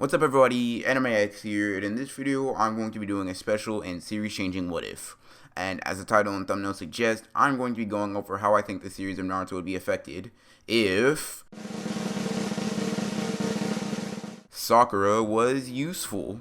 What's up everybody, AnimeX here, and in this video I'm going to be doing a special and series changing what if. And as the title and thumbnail suggest, I'm going to be going over how I think the series of Naruto would be affected if Sakura was useful.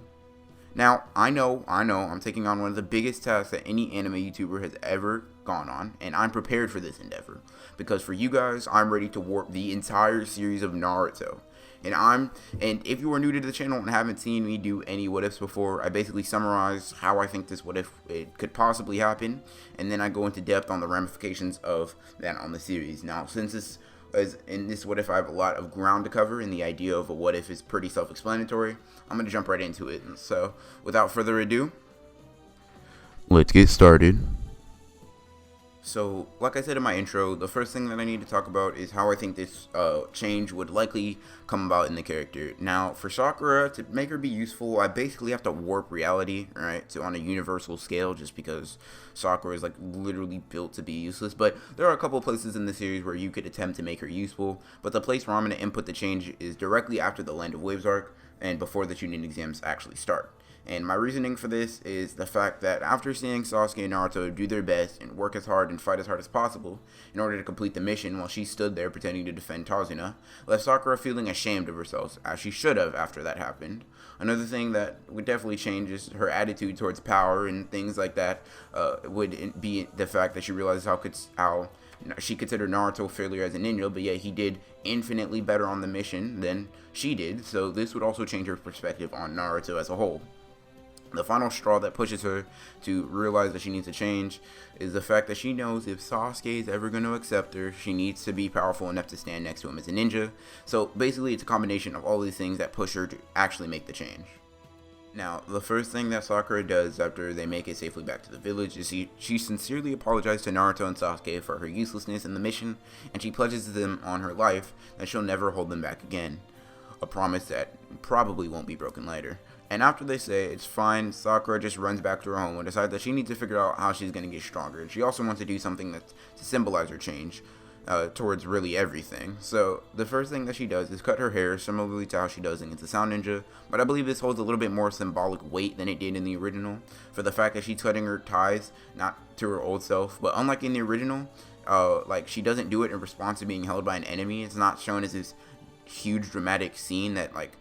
Now, I know, I'm taking on one of the biggest tasks that any anime YouTuber has ever gone on, and I'm prepared for this endeavor. Because for you guys, I'm ready to warp the entire series of Naruto. And if you are new to the channel and haven't seen me do any what ifs before, I basically summarize how I think this what if it could possibly happen, and then I go into depth on the ramifications of that on the series. Now, since this is in this what if I have a lot of ground to cover, and the idea of a what if is pretty self-explanatory, I'm gonna jump right into it. And so, without further ado, let's get started. So, like I said in my intro, the first thing that I need to talk about is how I think this change would likely come about in the character. Now, for Sakura, to make her be useful, I basically have to warp reality, right, to on a universal scale, just because Sakura is like literally built to be useless. But there are a couple places in the series where you could attempt to make her useful, but the place where I'm going to input the change is directly after the Land of Waves arc and before the Shonen exams actually start. And my reasoning for this is the fact that after seeing Sasuke and Naruto do their best and work as hard and fight as hard as possible in order to complete the mission while she stood there pretending to defend Tazuna, left Sakura feeling ashamed of herself, as she should have after that happened. Another thing that would definitely change is her attitude towards power and things like that would be the fact that she realizes how she considered Naruto a failure as a ninja, but yet he did infinitely better on the mission than she did, so this would also change her perspective on Naruto as a whole. The final straw that pushes her to realize that she needs to change is the fact that she knows if Sasuke is ever going to accept her, she needs to be powerful enough to stand next to him as a ninja. So basically it's a combination of all these things that push her to actually make the change. Now, the first thing that Sakura does after they make it safely back to the village is she sincerely apologizes to Naruto and Sasuke for her uselessness in the mission, and she pledges them on her life that she'll never hold them back again. A promise that probably won't be broken later. And after they say it's fine, Sakura just runs back to her home and decides that she needs to figure out how she's going to get stronger. And she also wants to do something to symbolize her change towards really everything. So the first thing that she does is cut her hair, similarly to how she does in It's a Sound Ninja. But I believe this holds a little bit more symbolic weight than it did in the original, for the fact that she's cutting her ties, not to her old self. But unlike in the original, like she doesn't do it in response to being held by an enemy. It's not shown as this huge dramatic scene that like,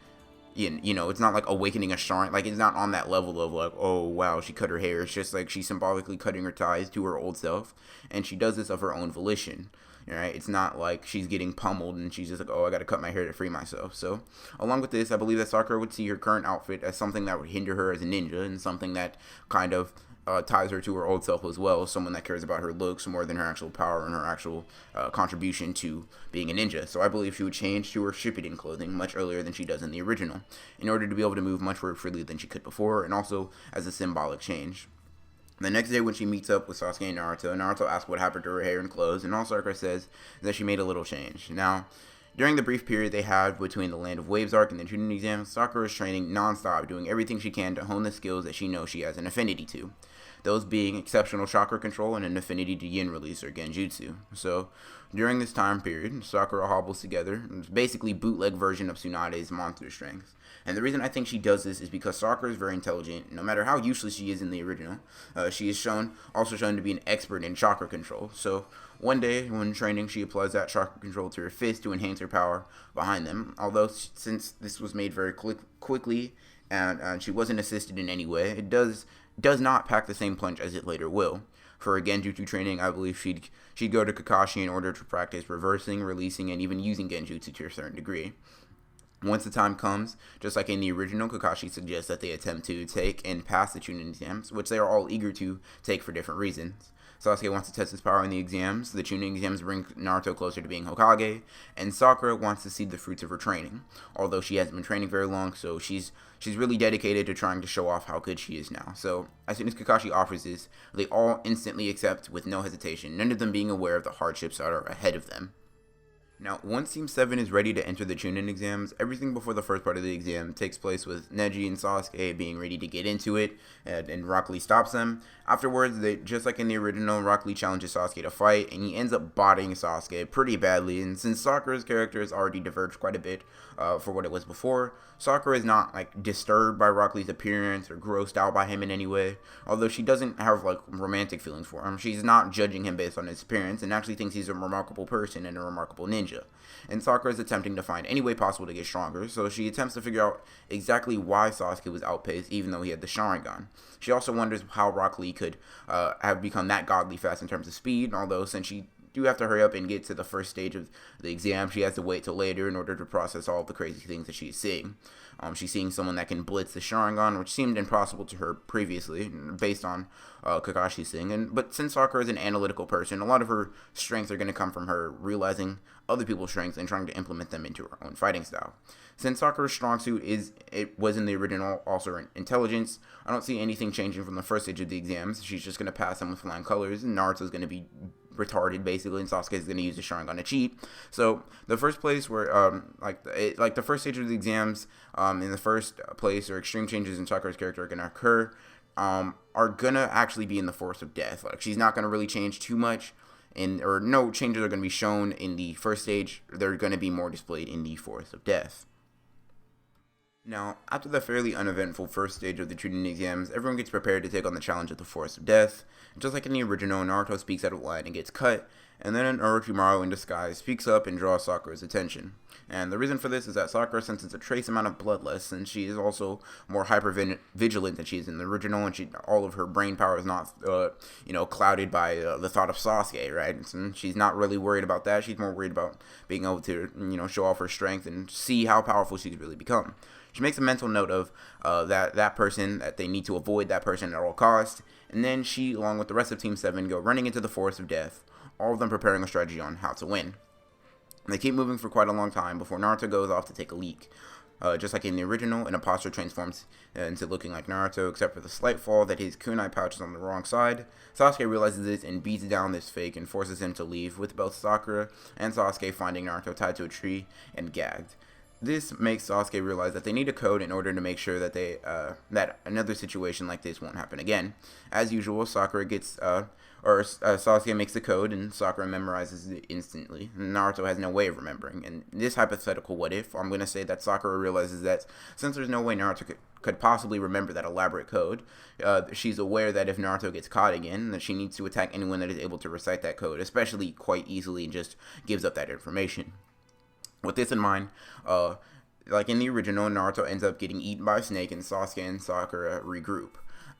you know, it's not like awakening a shrine. Like, it's not on that level of like, oh wow, she cut her hair. It's just like she's symbolically cutting her ties to her old self, and she does this of her own volition. Right? It's not like she's getting pummeled and she's just like, oh, I gotta cut my hair to free myself. So along with this, I believe that Sakura would see her current outfit as something that would hinder her as a ninja, and something that kind of ties her to her old self as well, someone that cares about her looks more than her actual power and her actual contribution to being a ninja. So I believe she would change to her Shippuden clothing much earlier than she does in the original, in order to be able to move much more freely than she could before, and also as a symbolic change. The next day when she meets up with Sasuke and Naruto asks what happened to her hair and clothes, and all Sakura says is that she made a little change. Now, during the brief period they had between the Land of Waves arc and the Shonen exam, Sakura is training non-stop, doing everything she can to hone the skills that she knows she has an affinity to. Those being exceptional chakra control and an affinity to yin release or genjutsu. So, during this time period, Sakura hobbles together, it's basically bootleg version of Tsunade's monster strength. And the reason I think she does this is because Sakura is very intelligent. No matter how useless she is in the original, she is also shown to be an expert in chakra control. So, one day, when training, she applies that chakra control to her fist to enhance her power behind them. Although, since this was made very quickly and she wasn't assisted in any way, it does not pack the same punch as it later will. For her genjutsu training, I believe she'd go to Kakashi in order to practice reversing, releasing, and even using genjutsu to a certain degree. Once the time comes, just like in the original, Kakashi suggests that they attempt to take and pass the Chunin exams, which they are all eager to take for different reasons. Sasuke wants to test his power in the exams, the Chunin exams bring Naruto closer to being Hokage, and Sakura wants to see the fruits of her training, although she hasn't been training very long, so she's really dedicated to trying to show off how good she is now. So, as soon as Kakashi offers this, they all instantly accept with no hesitation, none of them being aware of the hardships that are ahead of them. Now, once Team 7 is ready to enter the Chunin exams, everything before the first part of the exam takes place with Neji and Sasuke being ready to get into it, and Rock Lee stops them. Afterwards, just like in the original, Rock Lee challenges Sasuke to fight, and he ends up botting Sasuke pretty badly, and since Sakura's character has already diverged quite a bit for what it was before, Sakura is not like disturbed by Rock Lee's appearance or grossed out by him in any way, although she doesn't have like romantic feelings for him. She's not judging him based on his appearance, and actually thinks he's a remarkable person and a remarkable ninja. And Sakura is attempting to find any way possible to get stronger, so she attempts to figure out exactly why Sasuke was outpaced even though he had the Sharingan. She also wonders how Rock Lee could have become that godly fast in terms of speed, although since she do have to hurry up and get to the first stage of the exam, she has to wait till later in order to process all of the crazy things that she's seeing. She's seeing someone that can blitz the Sharingan, which seemed impossible to her previously, based on Kakashi's thing. But since Sakura is an analytical person, a lot of her strengths are going to come from her realizing other people's strengths and trying to implement them into her own fighting style. Since Sakura's strong suit was in the original also her intelligence, I don't see anything changing from the first stage of the exams. She's just going to pass them with flying colors, and Naruto's going to be retarded basically, and Sasuke is going to use the Sharingan to cheat. So the first place where the first stage of the exams in the first place, or extreme changes in Sakura's character are going to occur, are going to actually be in the Forest of Death. Like, she's not going to really change too much, or no changes are going to be shown in the first stage. They're going to be more displayed in the Forest of Death. Now, after the fairly uneventful first stage of the Chunin exams, everyone gets prepared to take on the challenge of the Forest of Death. Just like in the original, Naruto speaks out of line and gets cut, and then Orochimaru in disguise speaks up and draws Sakura's attention. And the reason for this is that Sakura senses a trace amount of bloodlust, and she is also more hyper-vigilant than she is in the original, and all of her brain power is not, clouded by the thought of Sasuke, right? And she's not really worried about that. She's more worried about being able to, show off her strength and see how powerful she's really become. She makes a mental note of that person, that they need to avoid that person at all costs, and then she, along with the rest of Team 7, go running into the Forest of Death, all of them preparing a strategy on how to win. And they keep moving for quite a long time before Naruto goes off to take a leak. Just like in the original, an imposter transforms into looking like Naruto, except for the slight flaw that his kunai pouch is on the wrong side. Sasuke realizes this and beats down this fake and forces him to leave, with both Sakura and Sasuke finding Naruto tied to a tree and gagged. This makes Sasuke realize that they need a code in order to make sure that that another situation like this won't happen again. As usual, Sasuke makes the code, and Sakura memorizes it instantly. Naruto has no way of remembering. And this hypothetical what if, I'm going to say that Sakura realizes that since there's no way Naruto could possibly remember that elaborate code, she's aware that if Naruto gets caught again, that she needs to attack anyone that is able to recite that code, especially quite easily, and just gives up that information. With this in mind, like in the original, Naruto ends up getting eaten by a snake, and Sasuke and Sakura regroup.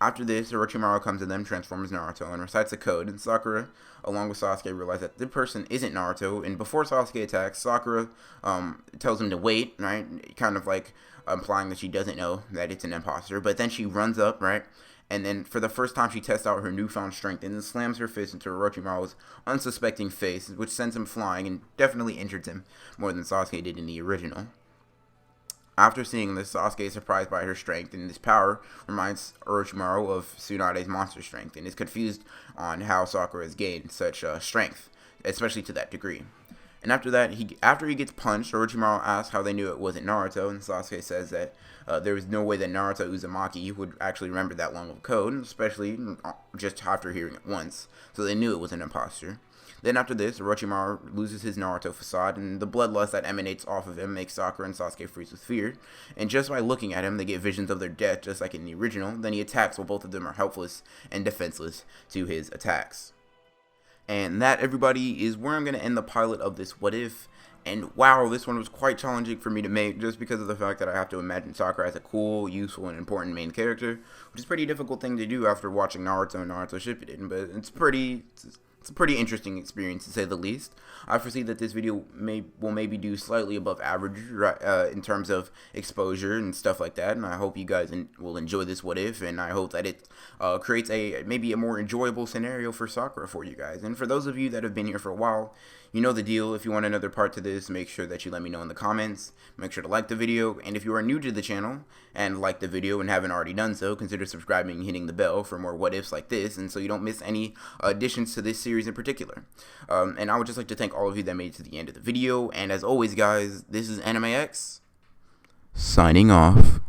After this, Orochimaru comes to them, transforms Naruto, and recites a code, and Sakura, along with Sasuke, realize that the person isn't Naruto, and before Sasuke attacks, Sakura tells him to wait, right, kind of like implying that she doesn't know that it's an imposter, but then she runs up, right, and then for the first time she tests out her newfound strength and then slams her fist into Orochimaru's unsuspecting face, which sends him flying and definitely injures him more than Sasuke did in the original. After seeing this, Sasuke is surprised by her strength, and this power reminds Orochimaru of Tsunade's monster strength, and is confused on how Sakura has gained such strength, especially to that degree. And after that, after he gets punched, Orochimaru asks how they knew it wasn't Naruto, and Sasuke says that there was no way that Naruto Uzumaki would actually remember that long of a code, especially just after hearing it once, so they knew it was an imposter. Then after this, Orochimaru loses his Naruto facade, and the bloodlust that emanates off of him makes Sakura and Sasuke freeze with fear. And just by looking at him, they get visions of their death, just like in the original. Then he attacks while both of them are helpless and defenseless to his attacks. And that, everybody, is where I'm going to end the pilot of this What If. And wow, this one was quite challenging for me to make, just because of the fact that I have to imagine Sakura as a cool, useful, and important main character, which is a pretty difficult thing to do after watching Naruto and Naruto Shippuden, but it's a pretty interesting experience, to say the least. I foresee that this video will maybe do slightly above average in terms of exposure and stuff like that, and I hope you guys will enjoy this What If, and I hope that it creates maybe a more enjoyable scenario for Sakura for you guys. And for those of you that have been here for a while, you know the deal. If you want another part to this, make sure that you let me know in the comments. Make sure to like the video, and if you are new to the channel and like the video and haven't already done so, consider subscribing and hitting the bell for more What Ifs like this, and so you don't miss any additions to this series. series in particular. And I would just like to thank all of you that made it to the end of the video. And as always, guys, this is Anime X signing off.